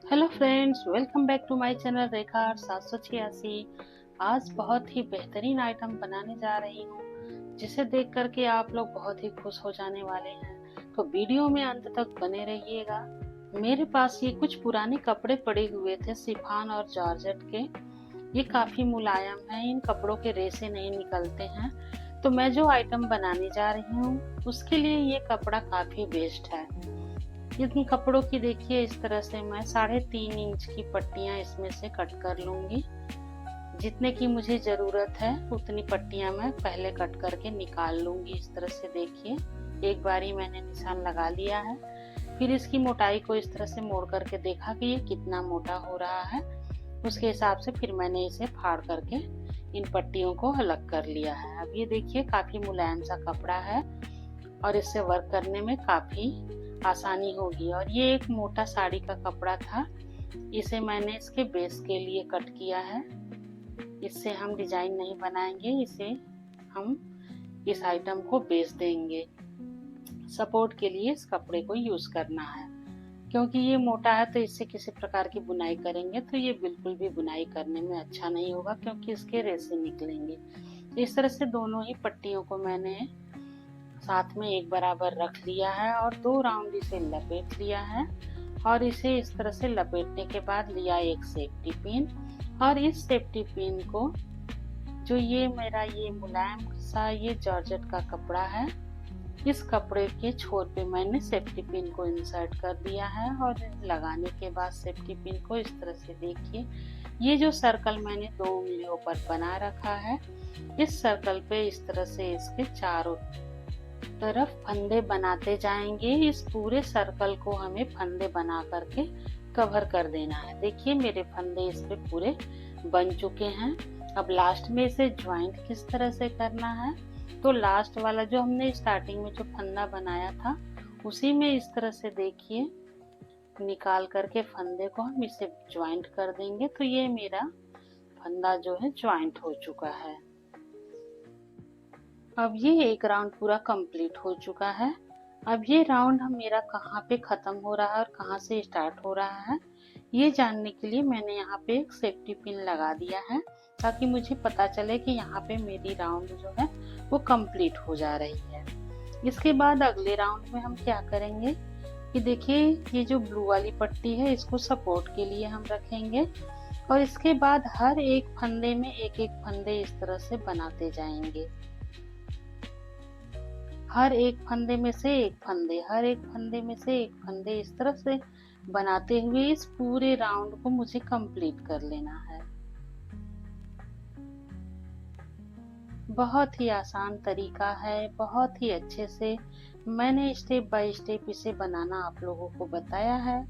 Hello friends, welcome back to my channel Rekha 786। आज बहुत ही बेहतरीन आइटम बनाने जा रही हूँ जिसे देख करके आप लोग बहुत ही खुश हो जाने वाले हैं। तो वीडियो में अंत तक बने रहिएगा। मेरे पास ये कुछ पुराने कपड़े पड़े हुए थे, शिफॉन और जॉर्जेट के। ये काफी मुलायम है, इन कपड़ों के रेशे नहीं निकलते हैं। तो मैं जो आइटम बनाने जा रही हूँ उसके लिए ये कपड़ा काफी बेस्ट है। इन कपड़ों की देखिए, इस तरह से मैं 3.5 इंच की पट्टियां इसमें से कट कर लूंगी। जितने की मुझे जरूरत है उतनी पट्टियां मैं पहले कट करके निकाल लूंगी। इस तरह से देखिए, एक बारी मैंने निशान लगा लिया है। फिर इसकी मोटाई को इस तरह से मोड़ करके देखा कि ये कितना मोटा हो रहा है। उसके हिसाब से फिर मैंने इसे फाड़ करके इन पट्टियों को अलग कर लिया है। अब ये देखिए, काफी मुलायम सा कपड़ा है और इससे वर्क करने में काफी आसानी होगी। और ये एक मोटा साड़ी का कपड़ा था, इसे मैंने इसके बेस के लिए कट किया है। इससे हम डिजाइन नहीं बनाएंगे, इसे हम इस आइटम को बेस देंगे। सपोर्ट के लिए इस कपड़े को यूज करना है। क्योंकि ये मोटा है तो इससे किसी प्रकार की बुनाई करेंगे तो ये बिल्कुल भी बुनाई करने में अच्छा नहीं होगा, क्योंकि इसके रेशे निकलेंगे। इस तरह से दोनों ही पट्टियों को मैंने साथ में एक बराबर रख लिया है और 2 राउंड इसे लपेट लिया है। और इसे इस तरह से लपेटने के बाद लिया एक सेफ्टी पिन, और इस सेफ्टी पिन को, जो ये मेरा ये मुलायम सा ये जॉर्जेट का कपड़ा है, इस कपड़े के छोर पे मैंने सेफ्टी पिन को इंसर्ट कर दिया है। और लगाने के बाद सेफ्टी पिन को इस तरह से देखिए, ये जो सर्कल मैंने 2 उंगलियों पर बना रखा है, इस सर्कल पे इस तरह से इसके चारों तरफ फंदे बनाते जाएंगे। इस पूरे सर्कल को हमें फंदे बना करके कवर कर देना है। देखिए, मेरे फंदे इस पे पूरे बन चुके हैं। अब लास्ट में इसे ज्वाइंट किस तरह से करना है, तो लास्ट वाला जो हमने स्टार्टिंग में जो फंदा बनाया था उसी में इस तरह से देखिए निकाल करके फंदे को हम इसे ज्वाइंट कर देंगे। तो ये मेरा फंदा जो है ज्वाइंट हो चुका है। अब ये एक राउंड पूरा कंप्लीट हो चुका है। अब ये राउंड हम मेरा कहाँ पे खत्म हो रहा है और कहाँ से स्टार्ट हो रहा है, ये जानने के लिए मैंने यहाँ पे एक सेफ्टी पिन लगा दिया है, ताकि मुझे पता चले कि यहाँ पे मेरी राउंड जो है वो कंप्लीट हो जा रही है। इसके बाद अगले राउंड में हम क्या करेंगे कि देखिए, ये जो ब्लू वाली पट्टी है इसको सपोर्ट के लिए हम रखेंगे। और इसके बाद हर एक फंदे में एक एक फंदे इस तरह से बनाते जाएंगे। हर एक फंदे में से एक फंदे, हर एक फंदे में से एक फंदे, इस तरह से बनाते हुए इस पूरे राउंड को मुझे कंप्लीट कर लेना है। बहुत ही आसान तरीका है, बहुत ही अच्छे से मैंने स्टेप बाय स्टेप इसे बनाना आप लोगों को बताया है।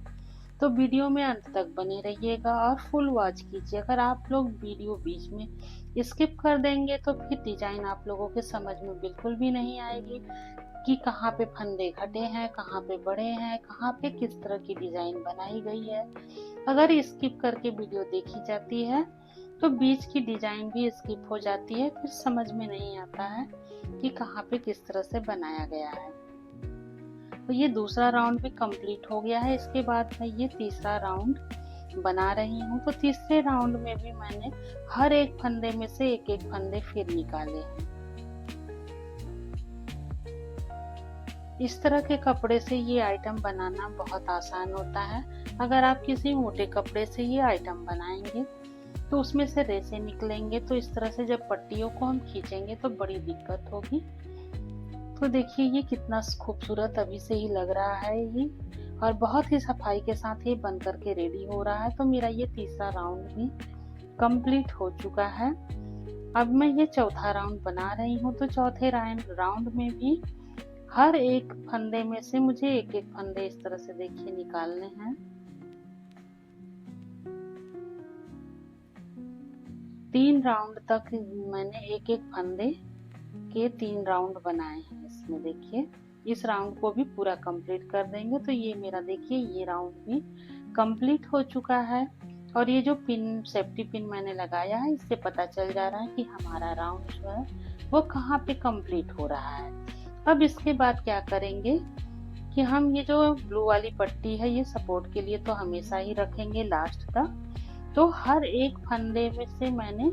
तो वीडियो में अंत तक बने रहिएगा और फुल वॉच कीजिए। अगर आप लोग वीडियो बीच में स्किप कर देंगे तो फिर डिजाइन आप लोगों के समझ में बिल्कुल भी नहीं आएगी कि कहाँ पे फंदे घटे हैं, कहाँ पे बड़े हैं, कहाँ पे किस तरह की डिजाइन बनाई गई है। अगर स्किप करके वीडियो देखी जाती है तो बीच की डिजाइन भी स्किप हो जाती है, फिर समझ में नहीं आता है कि कहाँ पे किस तरह से बनाया गया है। तो ये दूसरा राउंड भी कंप्लीट हो गया है। इसके बाद मैं ये तीसरा राउंड बना रही हूँ। तो तीसरे राउंड में भी मैंने हर एक फंदे में से एक एक फंदे फिर निकाले हैं। इस तरह के कपड़े से ये आइटम बनाना बहुत आसान होता है। अगर आप किसी मोटे कपड़े से ये आइटम बनाएंगे तो उसमें से रेशे निकलेंगे, तो इस तरह से जब पट्टियों को हम खींचेंगे तो बड़ी दिक्कत होगी। तो देखिए, ये कितना खूबसूरत अभी से ही लग रहा है ये, और बहुत ही सफाई के साथ ये बन करके रेडी हो रहा है। तो मेरा ये तीसरा राउंड भी कंप्लीट हो चुका है। अब मैं ये चौथा राउंड बना रही हूँ। तो चौथे राउंड में भी हर एक फंदे में से मुझे एक एक फंदे इस तरह से देखिए निकालने हैं। 3 राउंड तक मैंने एक एक फंदे के 3 राउंड बनाए हैं। इसमें देखिए, इस राउंड को भी पूरा कंप्लीट कर देंगे। तो ये मेरा देखिए, ये राउंड भी कंप्लीट हो चुका है। और ये जो पिन, सेफ्टी पिन मैंने लगाया है, इससे पता चल जा रहा है कि हमारा राउंड जो है वो कहाँ पे कंप्लीट हो रहा है। अब इसके बाद क्या करेंगे कि देखिए हम ये जो ब्लू वाली पट्टी है ये सपोर्ट के लिए तो हमेशा ही रखेंगे लास्ट तक। तो हर एक फंदे में से मैंने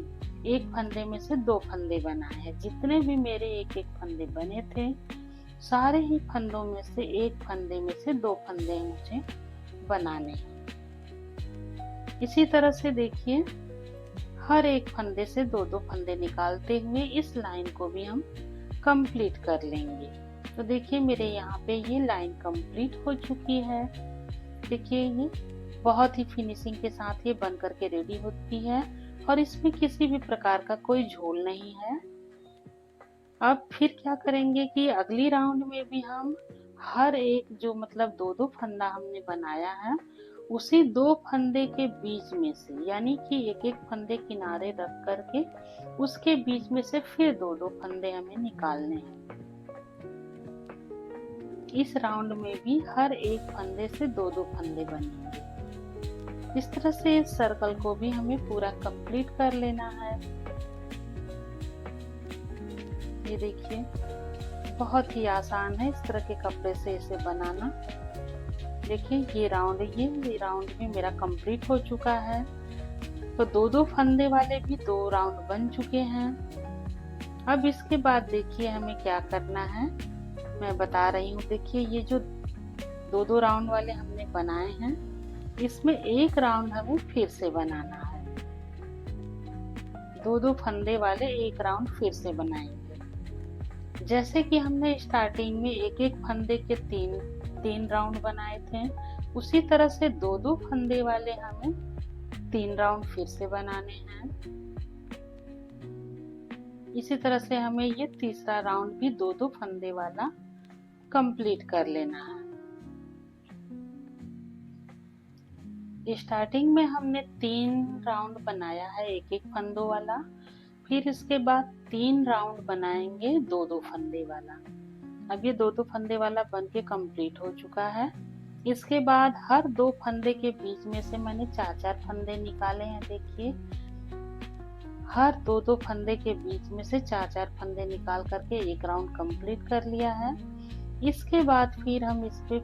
एक फंदे में से 2 फंदे बनाए हैं। जितने भी मेरे एक एक फंदे बने थे सारे ही फंदों में से एक फंदे में से 2 फंदे मुझे बनाने हैं। इसी तरह से देखिए हर एक फंदे से 2-2 फंदे निकालते हुए इस लाइन को भी हम कंप्लीट कर लेंगे। तो देखिए मेरे यहाँ पे ये लाइन कंप्लीट हो चुकी है। देखिए ये बहुत ही फिनिशिंग के साथ ये बन करके रेडी होती है और इसमें किसी भी प्रकार का कोई झोल नहीं है। अब फिर क्या करेंगे कि अगली राउंड में भी हम हर एक जो मतलब 2-2 फंदा हमने बनाया है उसी 2 फंदे के बीच में से, यानी कि एक एक फंदे किनारे रख करके उसके बीच में से फिर 2-2 फंदे हमें निकालने हैं। इस राउंड में भी हर एक फंदे से 2-2 फंदे बनेंगे। इस तरह से इस सर्कल को भी हमें पूरा कंप्लीट कर लेना है। ये देखिए बहुत ही आसान है इस तरह के कपड़े से इसे बनाना। देखिए ये राउंड भी मेरा कंप्लीट हो चुका है। तो 2-2 फंदे वाले भी 2 राउंड बन चुके हैं। अब इसके बाद देखिए हमें क्या करना है, मैं बता रही हूँ। देखिए ये जो 2-2 राउंड वाले हमने बनाए हैं इसमें एक राउंड हमें फिर से बनाना है। 2-2 फंदे वाले एक राउंड फिर से बनाएंगे। जैसे कि हमने स्टार्टिंग में एक एक फंदे के 3 राउंड बनाए थे उसी तरह से 2-2 फंदे वाले हमें 3 राउंड फिर से बनाने हैं। इसी तरह से हमें ये तीसरा राउंड भी 2-2 फंदे वाला कंप्लीट कर लेना है। स्टार्टिंग में हमने 3 राउंड बनाया है एक एक फंदों वाला, फिर इसके बाद 3 राउंड बनाएंगे 2-2 फंदे वाला। अब ये 2-2 फंदे वाला बन के कंप्लीट हो चुका है। इसके बाद हर 2 फंदे के बीच में से मैंने 4-4 फंदे निकाले हैं। देखिए हर 2-2 फंदे के बीच में से 4-4 फंदे निकाल करके एक राउंड कंप्लीट कर लिया है। इसके बाद फिर हम इस पे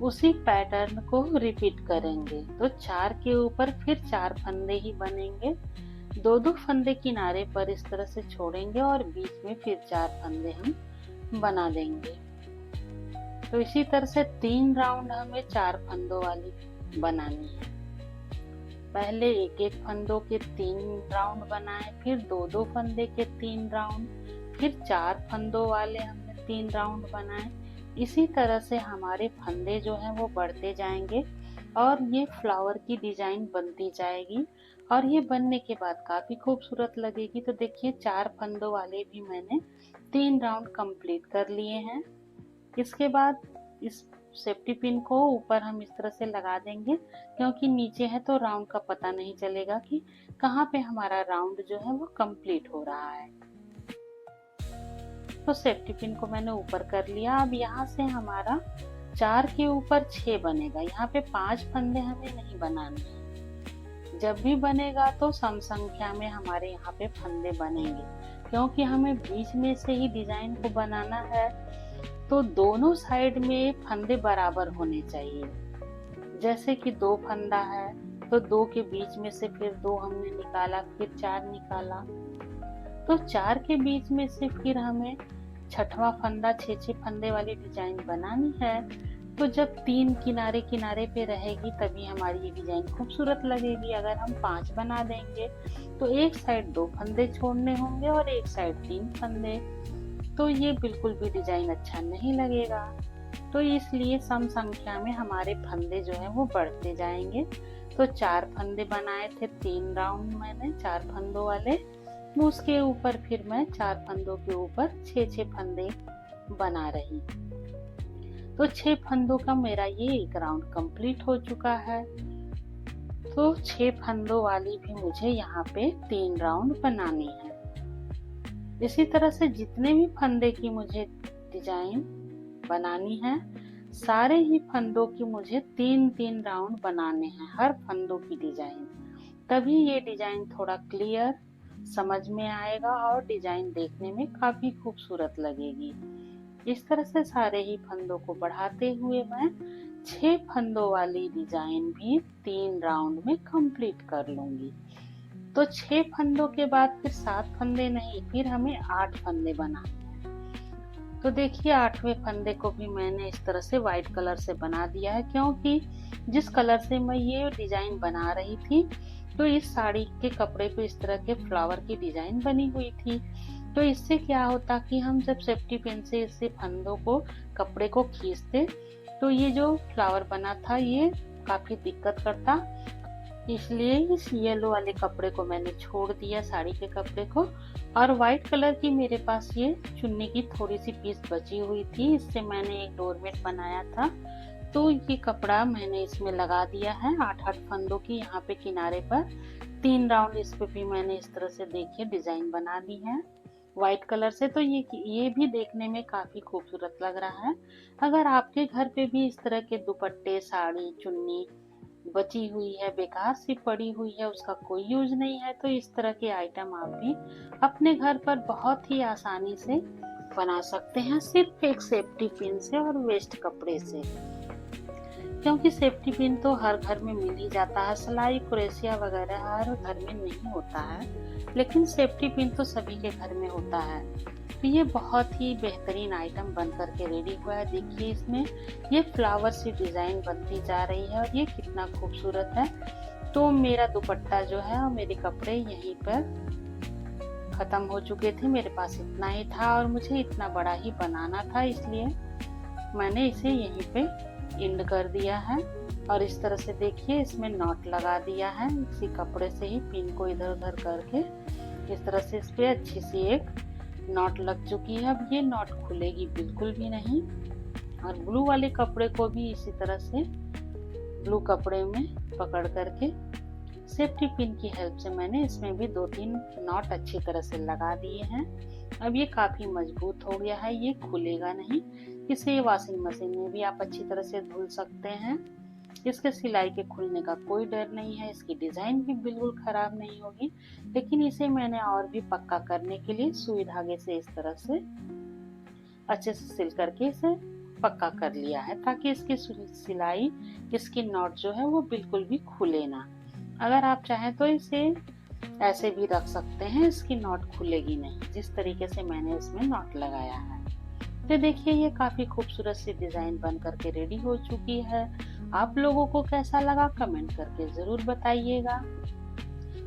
उसी पैटर्न को रिपीट करेंगे। तो 4 के ऊपर फिर 4 फंदे ही बनेंगे। 2-2 फंदे किनारे पर इस तरह से छोड़ेंगे और बीच में फिर 4 फंदे हम बना देंगे। तो इसी तरह से 3 राउंड हमें 4 फंदों वाली बनानी है। पहले एक एक फंदों के 3 राउंड बनाए, फिर 2-2 फंदे के 3 राउंड, फिर 4 फंदों वाले हमने 3 राउंड बनाए। इसी तरह से हमारे फंदे जो हैं वो बढ़ते जाएंगे और ये फ्लावर की डिजाइन बनती जाएगी और ये बनने के बाद काफी खूबसूरत लगेगी। तो देखिए 4 फंदों वाले भी मैंने 3 राउंड कंप्लीट कर लिए हैं। इसके बाद इस सेफ्टी पिन को ऊपर हम इस तरह से लगा देंगे, क्योंकि नीचे है तो राउंड का पता नहीं चलेगा कि कहाँ पे हमारा राउंड जो है वो कंप्लीट हो रहा है। तो सेफ्टी पिन को मैंने ऊपर कर लिया। अब यहाँ से हमारा 4 के ऊपर 6 बनेगा। यहाँ पे 5 फंदे हमें नहीं बनाने हैं। जब भी बनेगा तो सम संख्या में हमारे यहाँ पे फंदे बनेंगे, क्योंकि हमें बीच में से ही डिजाइन को बनाना है। तो दोनों साइड में फंदे बराबर होने चाहिए। जैसे कि 2 फंदा है तो 2 के बीच में से फिर 2 हमने निकाला, फिर 4 निकाला। तो 4 के बीच में से फिर हमें 6वां फंदा 6 फंदे वाली डिजाइन बनानी है। तो जब 3 किनारे किनारे पे रहेगी तभी हमारी ये डिजाइन खूबसूरत लगेगी। अगर हम 5 बना देंगे तो एक साइड 2 फंदे छोड़ने होंगे और एक साइड 3 फंदे, तो ये बिल्कुल भी डिजाइन अच्छा नहीं लगेगा। तो इसलिए सम संख्या में हमारे फंदे जो है वो बढ़ते जाएंगे। तो 4 फंदे बनाए थे 3 राउंड मैंने 4 फंदों वाले, उसके ऊपर फिर मैं 4 फंदों के ऊपर 6 फंदे बना रही। तो 6 फंदों का मेरा ये एक राउंड कंप्लीट हो चुका है। तो 6 फंदों वाली भी मुझे यहाँ पे 3 राउंड बनानी है। इसी तरह से जितने भी फंदे की मुझे डिजाइन बनानी है सारे ही फंदों की मुझे 3-3 राउंड बनाने हैं, हर फंदों की डिजाइन। तभी ये डिजाइन थोड़ा क्लियर समझ में आएगा और डिजाइन देखने में काफी खूबसूरत लगेगी। इस तरह से सारे ही फंदों को बढ़ाते हुए मैं 6 फंदों वाली डिजाइन भी 3 राउंड में कंप्लीट कर लूंगी। तो 6 फंदों के बाद फिर 7 फंदे नहीं, फिर हमें 8 फंदे बनाने हैं। तो देखिए 8वें फंदे को भी मैंने इस तरह से व्हाइट कलर से बना दिया है, क्योंकि जिस कलर से मैं ये डिजाइन बना रही थी तो इस साड़ी के कपड़े पे इस तरह के फ्लावर की डिजाइन बनी हुई थी। तो इससे क्या होता कि हम जब सेफ्टी पिन से इससे फंदों को कपड़े को खींचते तो ये जो फ्लावर बना था ये काफी दिक्कत करता, इसलिए इस येलो वाले कपड़े को मैंने छोड़ दिया, साड़ी के कपड़े को। और व्हाइट कलर की मेरे पास ये चुन्नी की थोड़ी सी पीस बची हुई थी, इससे मैंने एक डोरमेट बनाया था। तो ये कपड़ा मैंने इसमें लगा दिया है 8-8 फंदों की यहाँ पे किनारे पर। 3 राउंड इस पे भी मैंने इस तरह से देखिए डिजाइन बना दी है व्हाइट कलर से। तो ये भी देखने में काफी खूबसूरत लग रहा है। अगर आपके घर पे भी इस तरह के दुपट्टे, साड़ी, चुन्नी बची हुई है, बेकार सी पड़ी हुई है, उसका कोई यूज नहीं है, तो इस तरह के आइटम आप भी अपने घर पर बहुत ही आसानी से बना सकते हैं, सिर्फ एक सेफ्टी पिन से और वेस्ट कपड़े से। क्योंकि सेफ्टी पिन तो हर घर में मिल ही जाता है, सिलाई क्रोशिया वगैरह हर घर में नहीं होता है, लेकिन सेफ्टी पिन तो सभी के घर में होता है। तो ये बहुत ही बेहतरीन आइटम बन करके रेडी हुआ है। देखिए इसमें ये फ्लावर सी डिजाइन बनती जा रही है और ये कितना खूबसूरत है। तो मेरा दुपट्टा जो है और मेरे कपड़े यहीं पर खत्म हो चुके थे, मेरे पास इतना ही था और मुझे इतना बड़ा ही बनाना था, इसलिए मैंने इसे यहीं पे एंड कर दिया है। और इस तरह से देखिए इसमें नॉट लगा दिया है, इसी कपड़े से ही पिन को इधर उधर करके इस तरह से इस पे अच्छी सी एक नॉट लग चुकी है। अब ये नॉट खुलेगी बिल्कुल भी नहीं। और ब्लू वाले कपड़े को भी इसी तरह से ब्लू कपड़े में पकड़ करके सेफ्टी पिन की हेल्प से मैंने इसमें भी 2-3 नॉट अच्छी तरह से लगा दिए हैं। अब ये काफी मजबूत हो गया है, ये खुलेगा नहीं। इसे वॉशिंग मशीन में भी आप अच्छी तरह से धुल सकते हैं। इसके सिलाई के खुलने का कोई डर नहीं है, इसकी डिजाइन भी बिल्कुल खराब नहीं होगी। लेकिन इसे मैंने और भी पक्का करने के लिए सुई धागे से इस तरह से अच्छे से सिल करके इसे पक्का कर लिया है, ताकि इसकी सिलाई, इसकी नॉट जो है वो बिल्कुल भी खुले ना। अगर आप चाहें तो इसे ऐसे भी रख सकते हैं, इसकी नॉट खुलेगी नहीं, जिस तरीके से मैंने इसमें नॉट लगाया है। तो देखिए ये काफी खूबसूरत सी डिजाइन बन करके रेडी हो चुकी है। आप लोगों को कैसा लगा कमेंट करके जरूर बताइएगा।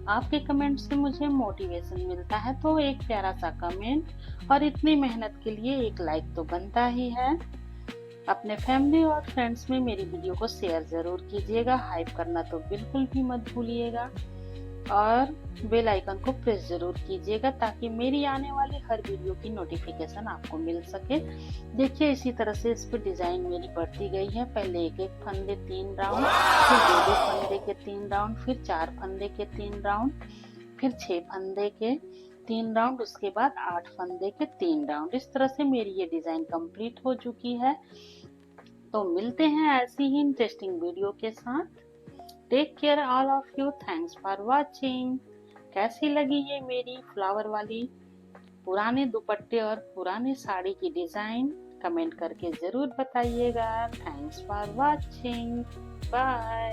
आपके कमेंट से मुझे मोटिवेशन मिलता है, तो एक प्यारा सा कमेंट और इतनी मेहनत के लिए एक लाइक तो बनता ही है। अपने फैमिली और फ्रेंड्स में मेरी वीडियो को शेयर जरूर कीजिएगा, हाइप करना तो बिल्कुल भी मत भूलिएगा। और बेल आइकन को प्रेस जरूर कीजिएगा, ताकि मेरी आने वाली हर वीडियो की नोटिफिकेशन आपको मिल सके। देखिए इसी तरह से इस पे डिजाइन मेरी बढ़ती गई है। पहले एक फंदे 3 राउंड, फिर 2 फंदे के 3 राउंड, फिर 4 फंदे के 3 राउंड, फिर 6 फंदे के 3 राउंड, उसके बाद 8 फंदे के 3 राउंड। इस तरह से मेरी ये डिजाइन कंप्लीट हो चुकी है। तो मिलते हैं ऐसी ही इंटरेस्टिंग वीडियो के साथ। Take care all of you, thanks for watching. कैसी लगी ये मेरी फ्लावर वाली पुराने दुपट्टे और पुराने साड़ी की डिजाइन, कमेंट करके जरूर बताइएगा। Thanks for watching, bye.